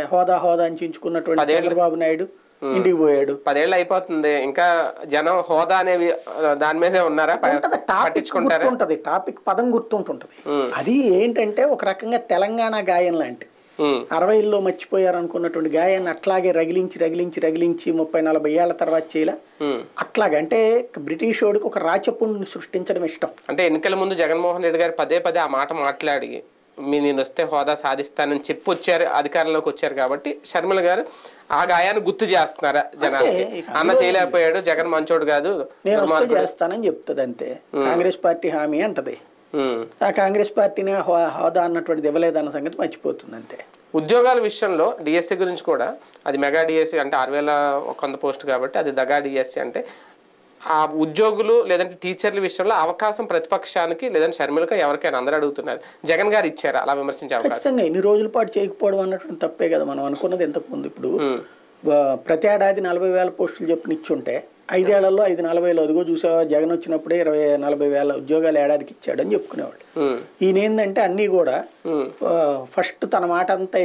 హోదా హోదా అని చించుకున్నటువంటి చంద్రబాబు నాయుడు ఇంటికి పోయాడు. 10 ఏళ్ళు అయిపోతుంది, ఇంకా జనం హోదా అనేవి దాని మీదే ఉన్నారా? గుర్తుంటది, టాపిక్ పదం గుర్తుంటుంటది. అది ఏంటంటే ఒక రకంగా తెలంగాణ గాయం లాంటి 60లో మర్చిపోయారు అనుకున్నటువంటి గాయాన్ని అట్లాగే రగిలించి 30-40 ఏళ్ల తర్వాత చేయలే. అట్లాగే అంటే బ్రిటిష్ వాడికి ఒక రాచపుణ్ణి సృష్టించడం ఇష్టం. అంటే ఎన్నికల ముందు జగన్మోహన్ రెడ్డి గారు పదే ఆ మాట మాట్లాడి నేను వస్తే హోదా సాధిస్తానని చెప్పి వచ్చారు, అధికారంలోకి వచ్చారు. కాబట్టి షర్మిల గారు ఆ గాయాన్ని గుర్తు చేస్తున్నారా జనానికి? అన్న చేయలేకపోయాడు, జగన్ మంచోడు కాదు, నేను వస్తే చేస్తానని చెప్తుంది అంతే. కాంగ్రెస్ పార్టీ హామీ అంటది, ఆ కాంగ్రెస్ పార్టీని హోదా అన్నటువంటిది ఇవ్వలేదన్న సంగతి మర్చిపోతుంది అంతే. ఉద్యోగాల విషయంలో డిఎస్సి గురించి కూడా, అది మెగా డిఎస్సి అంటే 6,100 పోస్ట్ కాబట్టి అది దగా డిఎస్సి. అంటే ఆ ఉద్యోగులు లేదంటే టీచర్ల విషయంలో అవకాశం ప్రతిపక్షానికి లేదంటే షర్మిలకి ఎవరికైనా అందరూ అడుగుతున్నారు, జగన్ గారు ఇచ్చారా అలా విమర్శించే అవకాశం? ఖచ్చితంగా ఇన్ని రోజుల పాటు చేయకపోవడం అన్నటువంటి తప్పే కదా. మనం అనుకున్నది ఇంతకుముందు. ఇప్పుడు ప్రతి ఏడాది 40,000 పోస్టులు చెప్పిన ఇచ్చుంటే 5 ఏళ్లలో 540 అదిగో చూసావా జగన్ వచ్చినప్పుడే 40,000 ఉద్యోగాలు ఏడాదికి ఇచ్చాడని చెప్పుకునేవాళ్ళు. ఈయన ఏంటంటే అన్నీ కూడా ఫస్ట్ తన మాట అంతా